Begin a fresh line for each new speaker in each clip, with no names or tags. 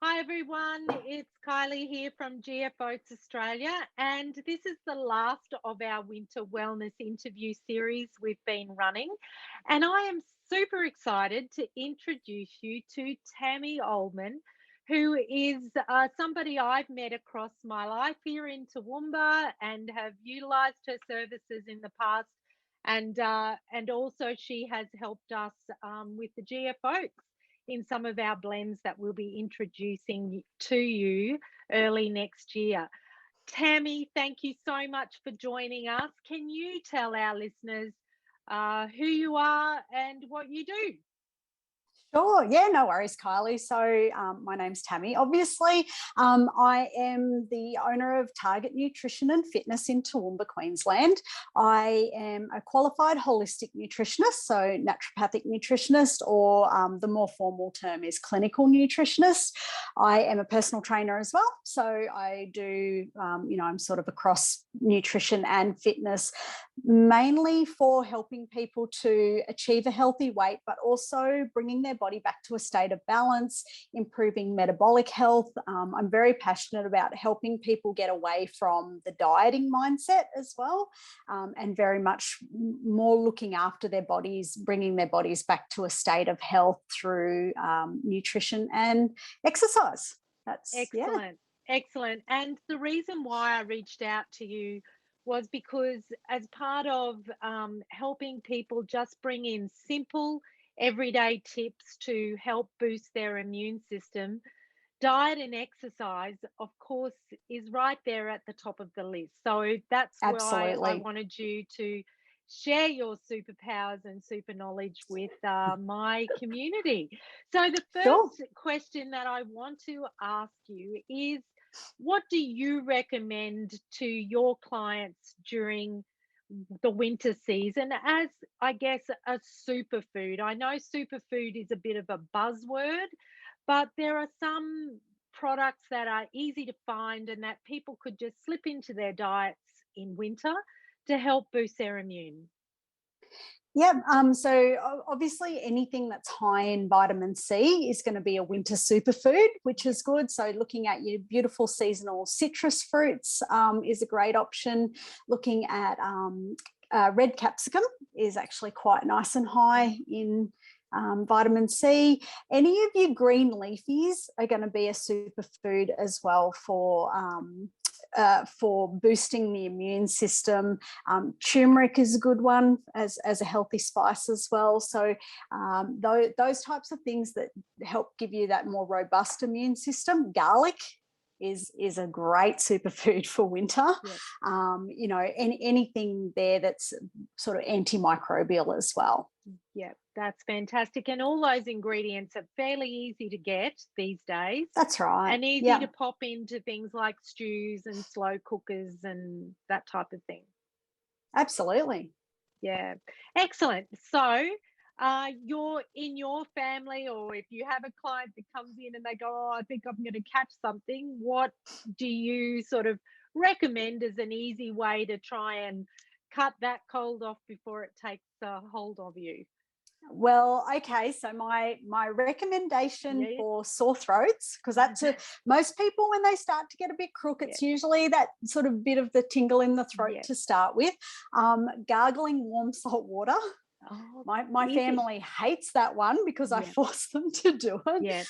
Hi everyone, it's Kylie here from GF Oats Australia, and this is the last of our winter wellness interview series we've been running. And I am super excited to introduce you to Tammy Oldman, who is somebody I've met across my life here in Toowoomba and have utilised her services in the past. And also she has helped us with the GF Oats in some of our blends that we'll be introducing to you early next year. Tammy, thank you so much for joining us. Can you tell our listeners who you are and what you do?
Sure. Yeah, no worries, Kylie. So my name's Tammy. Obviously, I am the owner of Target Nutrition and Fitness in Toowoomba, Queensland. I am a qualified holistic nutritionist, so naturopathic nutritionist, or the more formal term is clinical nutritionist. I am a personal trainer as well. So I do, I'm sort of across nutrition and fitness, mainly for helping people to achieve a healthy weight, but also bringing their body back to a state of balance, improving metabolic health. I'm very passionate about helping people get away from the dieting mindset as well, and very much more looking after their bodies, bringing their bodies back to a state of health through nutrition and exercise. That's
Excellent. Excellent. And the reason why I reached out to you was because, as part of helping people just bring in simple, everyday tips to help boost their immune system, diet and exercise, of course, is right there at the top of the list. So that's why I
absolutely.
wanted you to share your superpowers and super knowledge with my community. So, the
Sure.
first question that I want to ask you is, what do you recommend to your clients during the winter season as, I guess, a superfood? I know superfood is a bit of a buzzword, but there are some products that are easy to find and that people could just slip into their diets in winter to help boost their immune.
Yeah. So obviously anything that's high in vitamin C is going to be a winter superfood, which is good. So looking at your beautiful seasonal citrus fruits is a great option. Looking at red capsicum is actually quite nice and high in vitamin C. Any of your green leafies are going to be a superfood as well for boosting the immune system. Turmeric is a good one as a healthy spice as well. So those types of things that help give you that more robust immune system. Garlic is a great superfood for winter.
Yes.
Anything there that's sort of antimicrobial as well.
Yeah, that's fantastic. And all those ingredients are fairly easy to get these days
That's right.
and easy
Yeah,
to pop into things like stews and slow cookers and that type of thing.
absolutely.
Yeah, excellent. So, you're in your family, or if you have a client that comes in and they go, "Oh, I think I'm going to catch something," what do you sort of recommend as an easy way to try and cut that cold off before it takes a hold of you?
Well, okay. So my recommendation
Yeah,
for sore throats, because most people when they start to get a bit crook,
yeah,
it's usually that sort of bit of the tingle in the throat
yeah.
to start with. Gargling warm salt water.
Oh,
My
easy.
family hates that one because I
Yeah,
force them to do it.
yeah,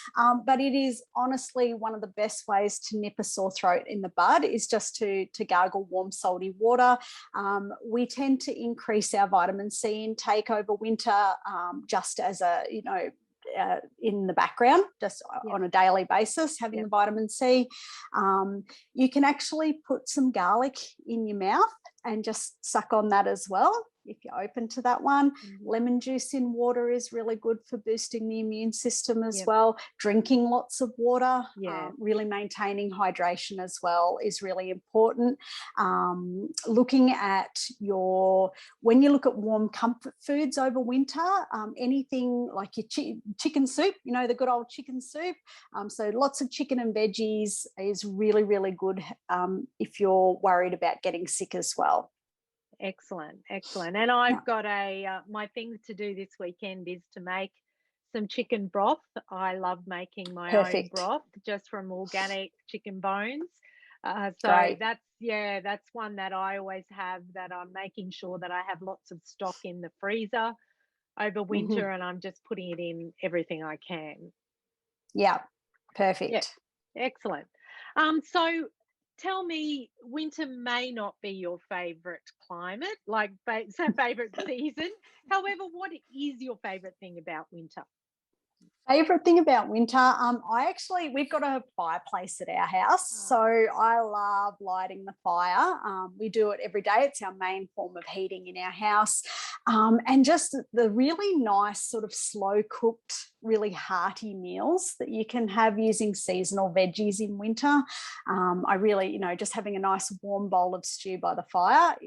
But it is honestly one of the best ways to nip a sore throat in the bud is just to gargle warm salty water. We tend to increase our vitamin C intake over winter, just as in the background, just
yeah,
on a daily basis, having
yeah.
the vitamin C. You can actually put some garlic in your mouth and just suck on that as well if you're open to that one.
Mhm.
Lemon juice in water is really good for boosting the immune system as
Yep,
well. Drinking lots of water,
yeah,
really maintaining hydration as well is really important. Looking at when you look at warm comfort foods over winter, anything like your chicken soup, the good old chicken soup. So lots of chicken and veggies is really, really good if you're worried about getting sick as well.
excellent, excellent. And
Yeah.
I've got my thing to do this weekend is to make some chicken broth. I love making my own
Perfect.
broth just from organic chicken bones. So
Great.
that's one that I always have, that I'm making sure that I have lots of stock in the freezer over
Hmm.
winter, and I'm just putting it in everything I can.
Yeah,
Yeah,
perfect.
excellent. So tell me, winter may not be your favorite climate, like favorite season. However, what is your favorite thing about winter?
Favorite thing about winter, we've got a fireplace at our house, so
Ah,
I love lighting the fire. We do it every day. It's our main form of heating in our house, and just the really nice sort of slow cooked, really hearty meals that you can have using seasonal veggies in winter. I really, just having a nice warm bowl of stew by the fire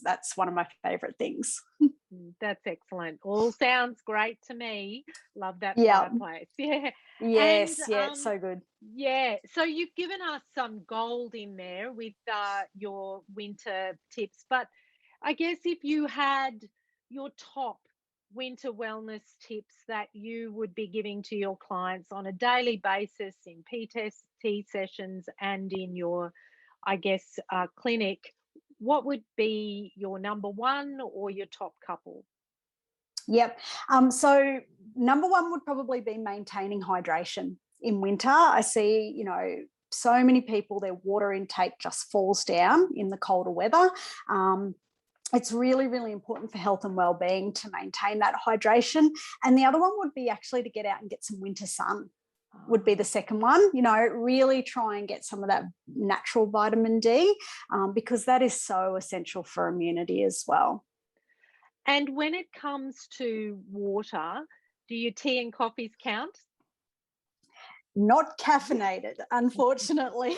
that's one of my favorite things.
That's excellent. All sounds great to me. Love that
Yeah.
fireplace. Yeah. And
Yes. Yeah. It's so good.
yeah, so you've given us some gold in there with your winter tips, but I guess if you had your top winter wellness tips that you would be giving to your clients on a daily basis in PT sessions and in your, I guess, clinic, what would be your number one or your top couple?
Yep. So number one would probably be maintaining hydration in winter. I see, so many people, their water intake just falls down in the colder weather. It's really, really important for health and well-being to maintain that hydration. And the other one would be actually to get out and get some winter sun. Would be the second one. Really try and get some of that natural vitamin D, because that is so essential for immunity as well.
And when it comes to water, do your tea and coffees count?
Not caffeinated, unfortunately.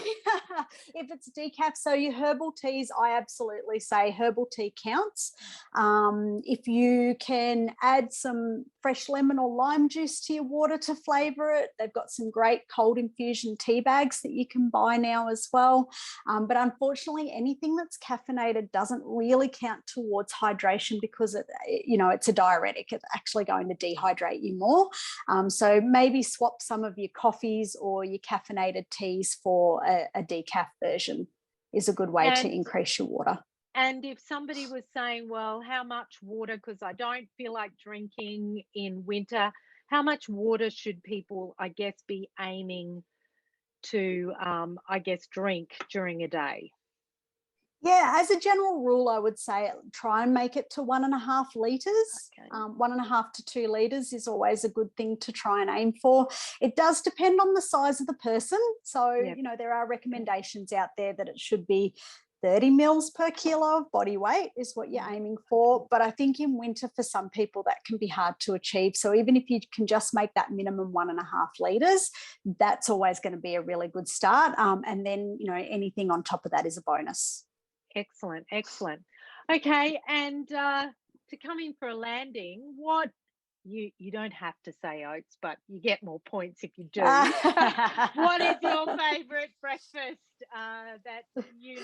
If it's decaf, so your herbal teas, I absolutely say herbal tea counts. If you can add some fresh lemon or lime juice to your water to flavour it, they've got some great cold infusion tea bags that you can buy now as well. But unfortunately, anything that's caffeinated doesn't really count towards hydration, because it's a diuretic. It's actually going to dehydrate you more. So maybe swap some of your coffees or your caffeinated teas for a decaf version is a good way to
And
increase your water.
and if somebody was saying, well, how much water, because I don't feel like drinking in winter, how much water should people, I guess, be aiming to, I guess, drink during a day?
Yeah, as a general rule, I would say try and make it to 1.5 litres.
Okay.
1.5 to 2 litres is always a good thing to try and aim for. It does depend on the size of the person. So,
Yep.
there are recommendations out there that it should be 30 mils per kilo of body weight is what you're aiming for. But I think in winter, for some people, that can be hard to achieve. So even if you can just make that minimum 1.5 litres, that's always going to be a really good start. And then, anything on top of that is a bonus.
Excellent, excellent. Okay, and to come in for a landing, what you don't have to say oats, but you get more points if you do. What is your favourite breakfast that you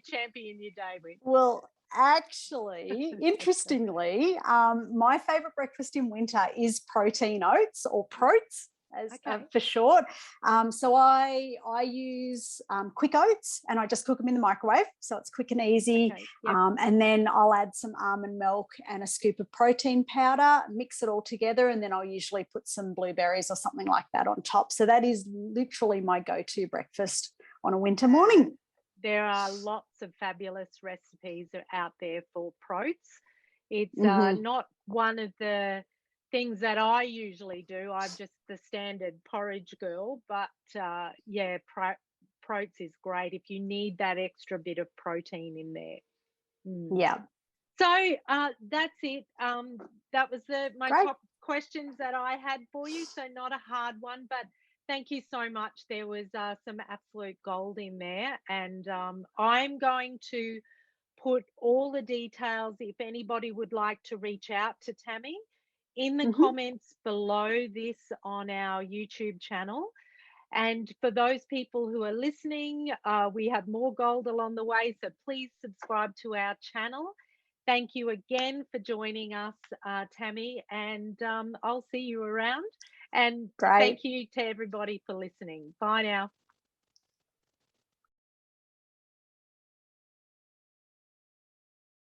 champion your day with?
Well, actually,
Excellent.
interestingly, my favorite breakfast in winter is protein oats, or protes, as
Okay.
for short. So I use quick oats, and I just cook them in the microwave, so it's quick and easy.
Okay. Yep.
And then I'll add some almond milk and a scoop of protein powder, mix it all together, and then I'll usually put some blueberries or something like that on top. So that is literally my go-to breakfast on a winter morning.
There are lots of fabulous recipes out there for protes. It's
Mm-hmm.
not one of the things that I usually do. I'm just the standard porridge girl, but yeah, protes is great if you need that extra bit of protein in there. Mm.
Yeah,
So that's it. That was my
great.
top questions that I had for you. So not a hard one, but thank you so much. There was some absolute gold in there, and I'm going to put all the details, if anybody would like to reach out to Tammy, in the
Mm-hmm.
comments below this on our YouTube channel. And for those people who are listening, we have more gold along the way, so please subscribe to our channel. Thank you again for joining us, Tammy, and I'll see you around. And
Great.
thank you to everybody for listening. Bye now.